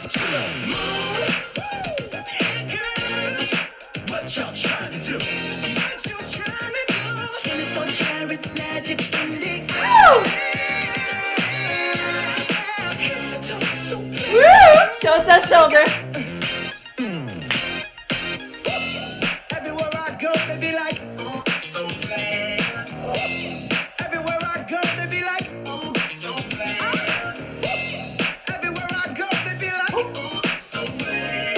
to the moon. Girls, what y'all trying to do? What you trying to do? 24 karat magic in the air. Head to toe, so Woo! Show us that shoulder. everywhere I go, they be like, oh, so bad. Everywhere I go, they be like, oh, so bad. Everywhere I go, they be like, oh, so bad.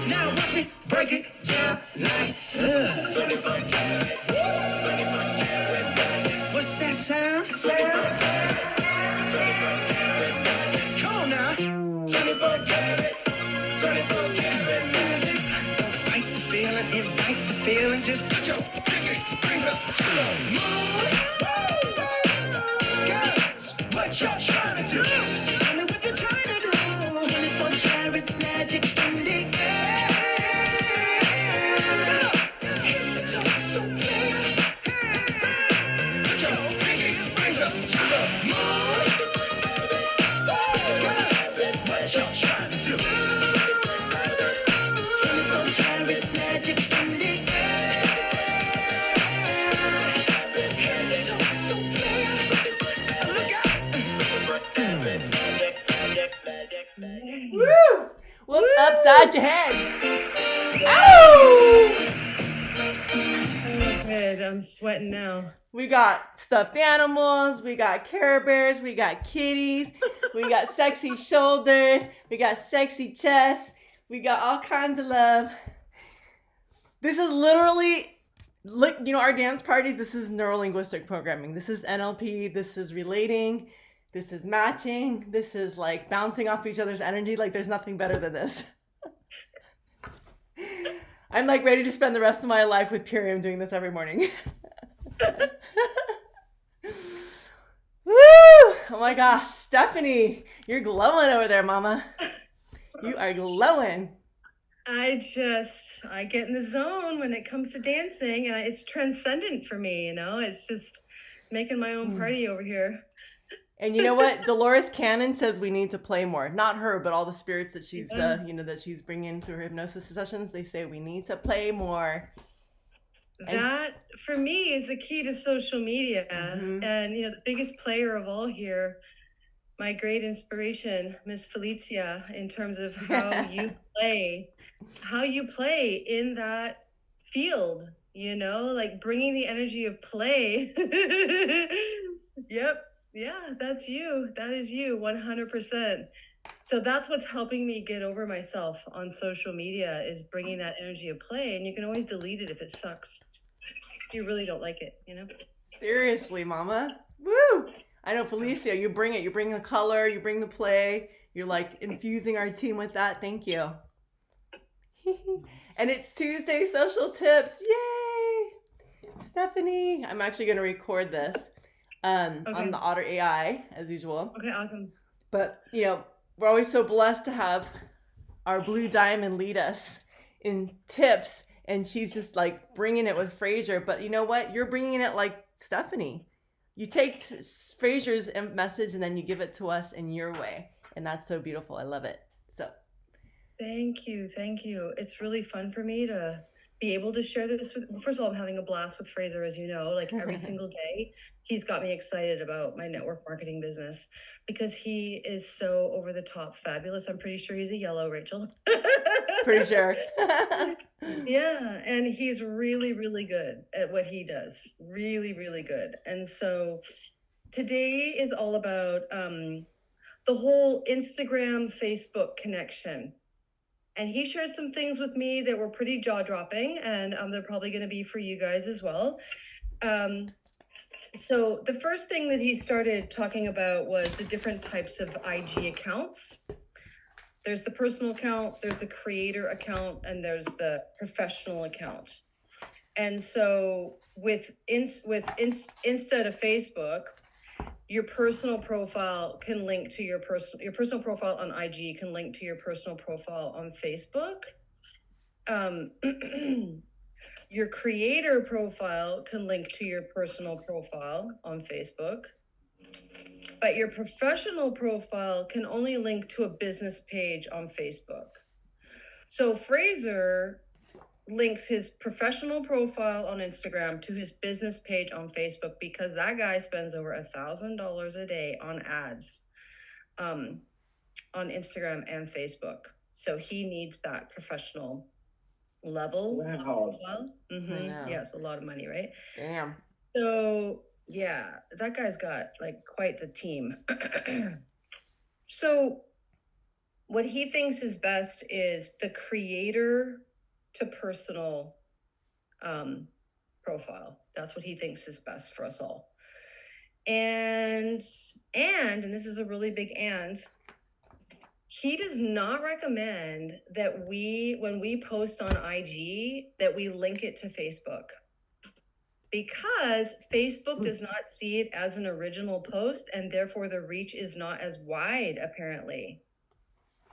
Now, watch me break it down like, 24 karat, 24 karat. What's that sound? 24 karat. Come on now. 24 karat, 24 karat magic. Don't fight the feeling, invite the feeling. Just put your pinky rings up to the moon. Girls, what y'all trying to do? Tell me what you're trying to do. 24 karat magic in the air. Head to toe, so clear. Put your pinky rings up to the moon. Girls, what y'all trying to do? 24 karat magic in the air. Head to toe, so clear. Look out. Woo! What's upside your head? Ow! Good. I'm sweating now. We got stuffed animals, we got Care Bears, we got kitties, we got sexy shoulders, we got sexy chests, we got all kinds of love. This is literally, look, you know, our dance parties, this is neuro-linguistic programming. This is NLP, this is relating, this is matching, this is like bouncing off each other's energy. Like there's nothing better than this. I'm like ready to spend the rest of my life with Purium doing this every morning. Woo! Oh my gosh, Stephanie, you're glowing over there, mama. You are glowing. I get in the zone when it comes to dancing, and it's transcendent for me, you know? It's just making my own party over here. And you know what? Dolores Cannon says we need to play more. Not her, but all the spirits that she's, that she's bringing through her hypnosis sessions. They say we need to play more. That, for me, is the key to social media. Mm-hmm. And, you know, the biggest player of all here, my great inspiration, Miss Felicia, in terms of how you play in that field, you know, like bringing the energy of play. Yep. Yeah, that's you. That is you, 100%. So that's what's helping me get over myself on social media, is bringing that energy of play. And you can always delete it if it sucks. If you really don't like it, you know? Seriously, mama. Woo! I know, Felicia, you bring it. You bring the color, you bring the play. You're like infusing our team with that. Thank you. And it's Tuesday Social Tips. Yay! Stephanie, I'm actually going to record this on the Otter AI, as usual. Okay, awesome. But, you know, we're always so blessed to have our Blue Diamond lead us in tips. And she's just like bringing it with Frazer. But you know what? You're bringing it like Stephanie. You take Frazer's message and then you give it to us in your way. And that's so beautiful. I love it. So. Thank you. It's really fun for me to be able to share this with, first of all, I'm having a blast with Frazer, as you know, like every single day. He's got me excited about my network marketing business because he is so over the top fabulous. I'm pretty sure he's a yellow, Rachel. Pretty sure. Yeah, and he's really, really good at what he does. Really, really good. And so today is all about the whole Instagram, Facebook connection. And he shared some things with me that were pretty jaw-dropping, and they're probably going to be for you guys as well. So the first thing that he started talking about was the different types of IG accounts. There's the personal account, there's the creator account, and there's the professional account. And so instead of Facebook, your personal profile can link to your personal profile on IG can link to your personal profile on Facebook. Your creator profile can link to your personal profile on Facebook. but your professional profile can only link to a business page on Facebook. So Frazer links his professional profile on Instagram to his business page on Facebook because that guy spends over $1,000 a day on ads on Instagram and Facebook. So he needs that professional level profile. I know. Yeah, it's a lot of money, right? Damn. So yeah, that guy's got like quite the team. So what he thinks is best is the creator to personal profile. That's what he thinks is best for us all. And this is a really big and, he does not recommend that when we post on IG, that we link it to Facebook, because Facebook does not see it as an original post, and therefore the reach is not as wide, apparently.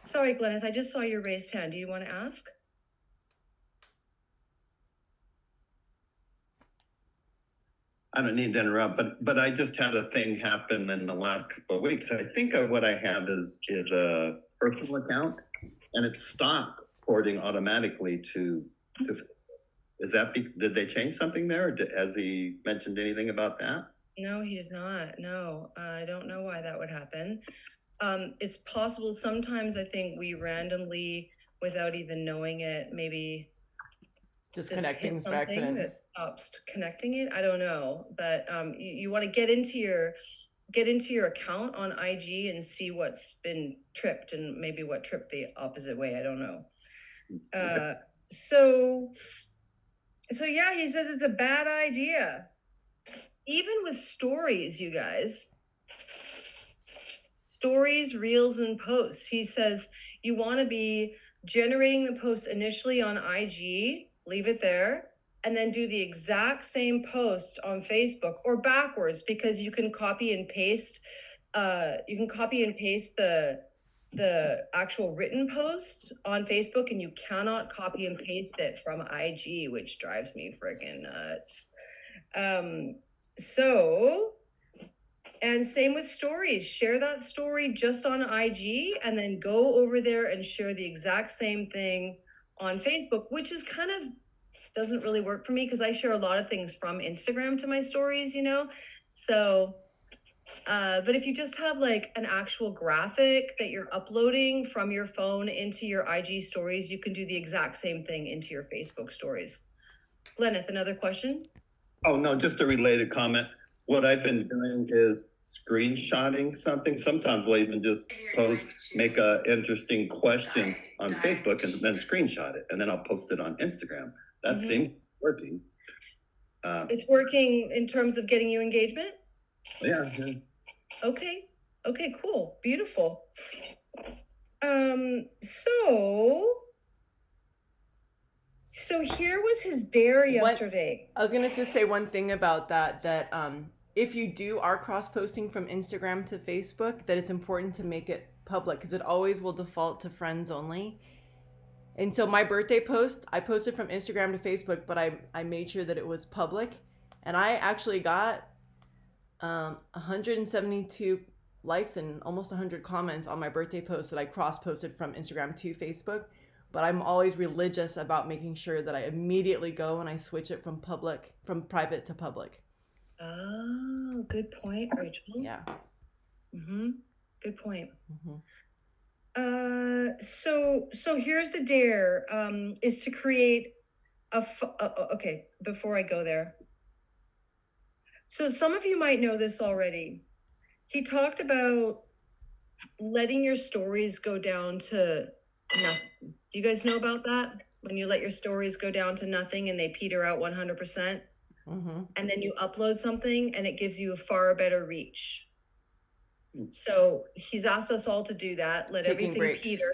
Sorry, Gleneth, I just saw your raised hand. Do you want to ask? I don't need to interrupt, but I just had a thing happen in the last couple of weeks. I think what I have is a personal account, and it stopped porting automatically to. Is that did they change something there? Or has he mentioned anything about that? No, he did not. No, I don't know why that would happen. It's possible sometimes. I think we randomly, without even knowing it, maybe Disconnecting hit by accident. something that stops connecting it. I don't know, but you want to get into your account on IG and see what's been tripped and maybe what tripped the opposite way. I don't know. So yeah, he says it's a bad idea. Even with stories, you guys. Stories, reels, and posts. He says you want to be generating the post initially on IG, leave it there, and then do the exact same post on Facebook, or backwards, because you can copy and paste. You can copy and paste the actual written post on Facebook, and you cannot copy and paste it from IG, which drives me freaking nuts. And same with stories. Share that story just on IG and then go over there and share the exact same thing on Facebook, which is kind of doesn't really work for me because I share a lot of things from Instagram to my stories, you know? So, but if you just have like an actual graphic that you're uploading from your phone into your IG stories, you can do the exact same thing into your Facebook stories. Gleneth, another question? Oh, no, just a related comment. What I've been doing is screenshotting something. Sometimes we'll even just make a interesting question on Facebook and then screenshot it, and then I'll post it on Instagram. That seems working. It's working in terms of getting you engagement? Yeah. Okay, cool, beautiful. So here was his dare yesterday. I was gonna just say one thing about that if you are cross-posting from Instagram to Facebook, that it's important to make it public because it always will default to friends only. And so my birthday post, I posted from Instagram to Facebook, but I made sure that it was public, and I actually got 172 likes and almost 100 comments on my birthday post that I cross-posted from Instagram to Facebook. But I'm always religious about making sure that I immediately go and I switch it from private to public. Oh, good point, Rachel. Yeah. Good point. Mm-hmm. So here's the dare, is to create okay, before I go there. So some of you might know this already. He talked about letting your stories go down to nothing. Do you guys know about that? When you let your stories go down to nothing and they peter out 100%, and then you upload something and it gives you a far better reach. So he's asked us all to do that, let everything peter,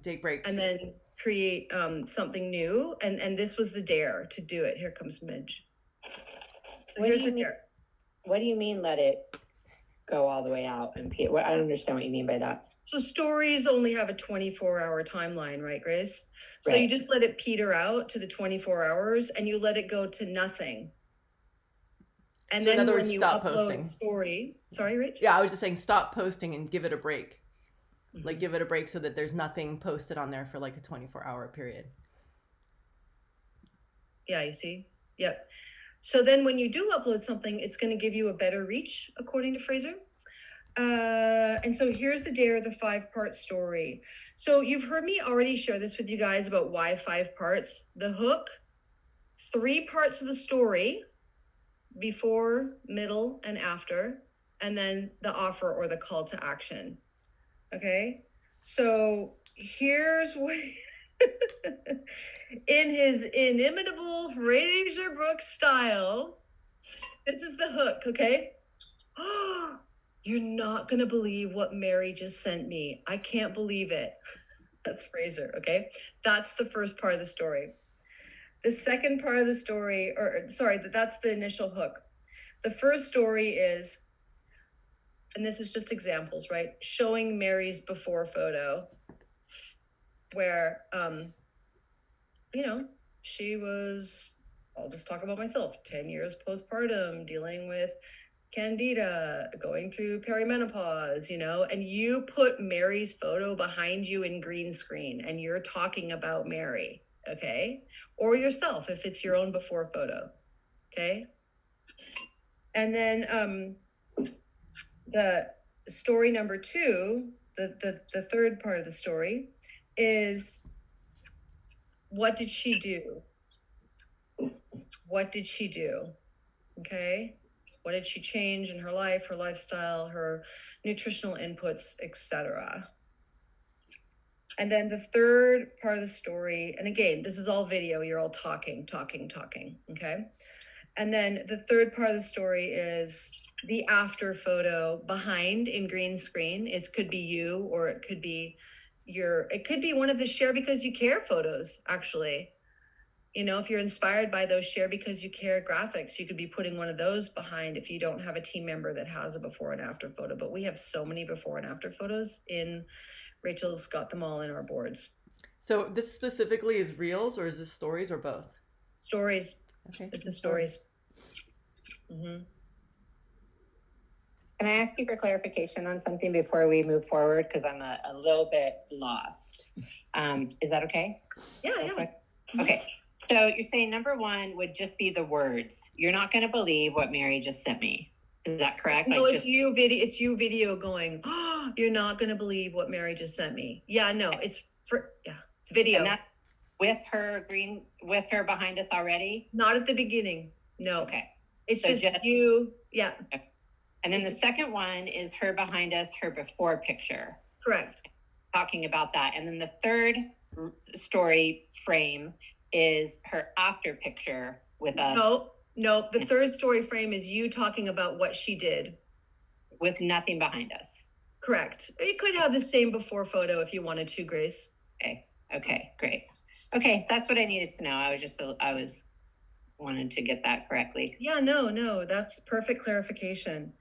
take breaks, and then create something new. And this was the dare to do it. Here comes Midge. So here's the dare. What do you mean let it go all the way out and peter? I don't understand what you mean by that. So stories only have a 24-hour timeline, right, Grace? So Right. You just let it peter out to the 24 hours and you let it go to nothing. And So in then other when words, you stop upload posting. story, sorry, Rich? Yeah, I was just saying stop posting and give it a break. Like Mhm. give it a break so that there's nothing posted on there for like a 24-hour period. Yeah, you see? Yep. So then when you do upload something, it's going to give you a better reach, according to Frazer. And so here's the Dare, the 5-part story. So you've heard me already share this with you guys about why 5 parts. The hook, 3 parts of the story, before, middle, and after, and then the offer or the call to action. Okay? So here's what in his inimitable Fraser Brooks style, this is the hook, okay? You're not gonna believe what Mary just sent me. I can't believe it. That's Fraser, okay? That's the first part of the story. The second part of the story, or sorry, that's the initial hook. The first story is, and this is just examples, right? Showing Mary's before photo where, she was, I'll just talk about myself, 10 years postpartum, dealing with candida, going through perimenopause, and you put Mary's photo behind you in green screen and you're talking about Mary, okay? Or yourself if it's your own before photo, okay? And then the story number 2, the third part of the story is, what did she do? What did she do? Okay. What did she change in her life, her lifestyle, her nutritional inputs, etc. And then the third part of the story, and again, this is all video, you're all talking, okay? And then the third part of the story is the after photo behind in green screen. It could be you, or it could be one of the share because you care photos, actually. If you're inspired by those share because you care graphics, you could be putting one of those behind if you don't have a team member that has a before and after photo. But we have so many before and after photos Rachel's got them all in our boards. So this specifically is reels, or is this stories, or both? Stories. Okay. This is stories. Mm-hmm. Can I ask you for clarification on something before we move forward? Because I'm a little bit lost. Is that okay? Yeah. Mm-hmm. Okay. So you're saying number 1 would just be the words. You're not going to believe what Mary just sent me. Is that correct? No, it's you video going, oh, you're not going to believe what Mary just sent me. Yeah, no, it's video. And that with her behind us already? Not at the beginning. No. Okay. It's so just you. Yeah. Okay. And then the second one is her behind us, her before picture. Correct. Talking about that. And then the third story frame is her after picture with us. No. The third story frame is you talking about what she did. With nothing behind us. Correct. You could have the same before photo if you wanted to, Grace. Okay, great. Okay, that's what I needed to know. I was wanted to get that correctly. Yeah, no, that's perfect clarification.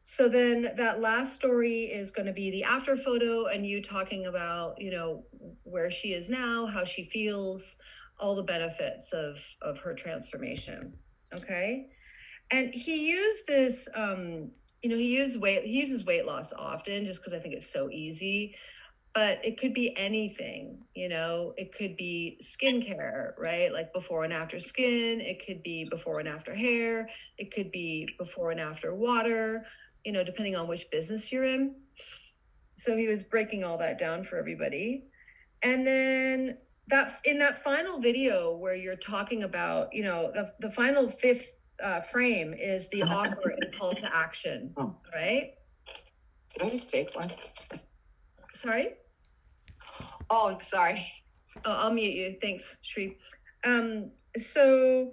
So then that last story is going to be the after photo and you talking about, where she is now, how she feels, all the benefits of her transformation. Okay. And he used this, he uses weight loss often just because I think it's so easy, but it could be anything, it could be skincare, right? Like before and after skin, it could be before and after hair, it could be before and after water, depending on which business you're in. So he was breaking all that down for everybody. And then in that final video where you're talking about, the final 5th frame is the offer and call to action, right? Can I just take one? Sorry? Oh, sorry. Oh, I'll mute you. Thanks, Shri. So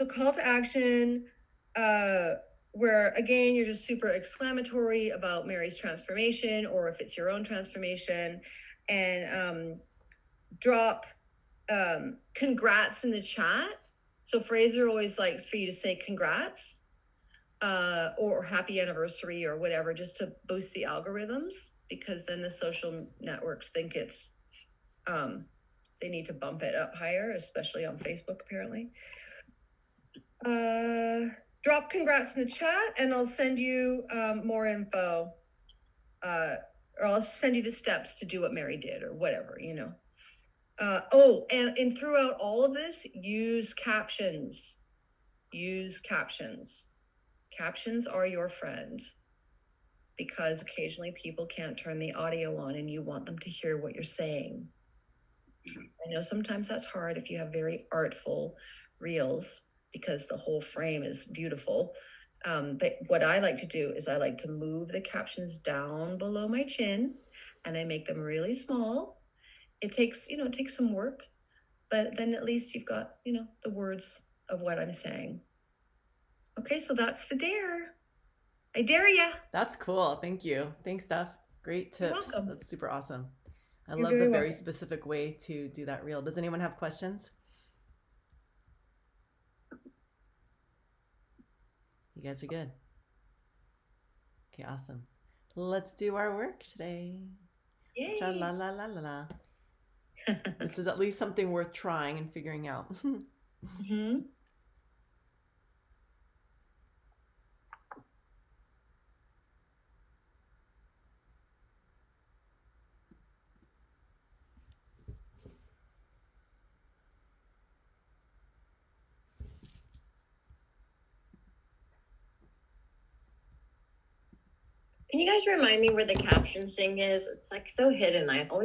call to action, where again, you're just super exclamatory about Mary's transformation, or if it's your own transformation, and drop congrats in the chat. So Frazer always likes for you to say congrats, or happy anniversary or whatever, just to boost the algorithms, because then the social networks think it's, they need to bump it up higher, especially on Facebook, apparently. Drop congrats in the chat and I'll send you more info. Or I'll send you the steps to do what Mary did or whatever, you know. And throughout all of this, use captions. Use captions. Captions are your friend because occasionally people can't turn the audio on and you want them to hear what you're saying. I know sometimes that's hard if you have very artful reels because the whole frame is beautiful. But what I like to do is I like to move the captions down below my chin and I make them really small. It takes some work, but then at least you've got, the words of what I'm saying. Okay, so that's the dare. I dare ya. That's cool. Thank you. Thanks, Steph. Great You're tips. welcome. That's super awesome. I You're love the very very welcome. specific way to do that reel. Does anyone have questions? You guys are good. Okay, awesome. Let's do our work today. Yay. Cha la la la la la. This is at least something worth trying and figuring out. Mm-hmm. Can you guys remind me where the captions thing is? It's like so hidden. I always